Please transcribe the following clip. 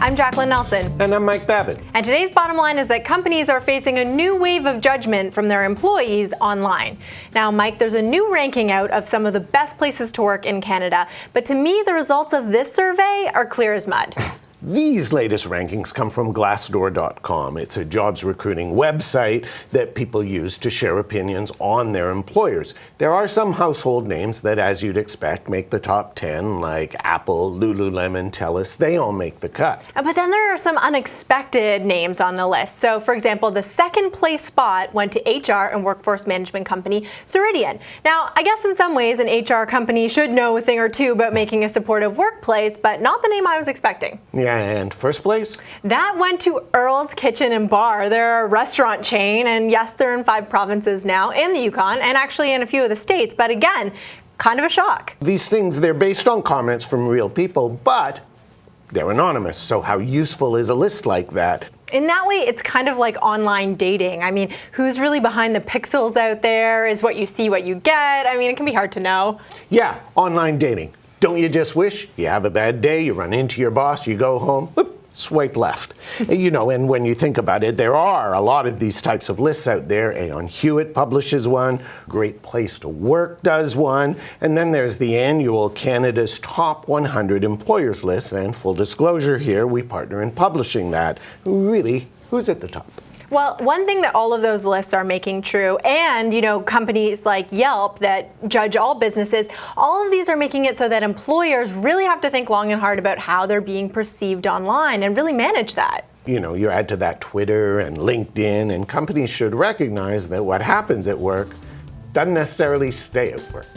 I'm Jacqueline Nelson. And I'm Mike Babad. And today's bottom line is that companies are facing a new wave of judgment from their employees online. Now, Mike, there's a new ranking out of some of the best places to work in Canada. But to me, the results of this survey are clear as mud. These latest rankings come from Glassdoor.com. It's a jobs recruiting website that people use to share opinions on their employers. There are some household names that, as you'd expect, make the top 10, like Apple, Lululemon, TELUS. They all make the cut. But then there are some unexpected names on the list. So, for example, the second place spot went to HR and workforce management company Ceridian. Now, I guess in some ways, an HR company should know a thing or two about making a supportive workplace, but not the name I was expecting. Yeah, and first place? That went to Earl's Kitchen and Bar. They're a restaurant chain, and yes, they're in 5 provinces now, and the Yukon, and actually in a few of the states. But again, kind of a shock. These things, they're based on comments from real people, but they're anonymous. So how useful is a list like that? In that way, it's kind of like online dating. I mean, who's really behind the pixels out there? Is what you see what you get? I mean, it can be hard to know. Yeah, online dating. Don't you just wish you have a bad day, you run into your boss, you go home, whoop, swipe left. And when you think about it, there are a lot of these types of lists out there. Aon Hewitt publishes one, Great Place to Work does one, and then there's the annual Canada's Top 100 Employers list, and full disclosure here, we partner in publishing that. Really, who's at the top? Well, one thing that all of those lists are making true, and companies like Yelp that judge all businesses, all of these are making it so that employers really have to think long and hard about how they're being perceived online and really manage that. You add to that Twitter and LinkedIn, and companies should recognize that what happens at work doesn't necessarily stay at work.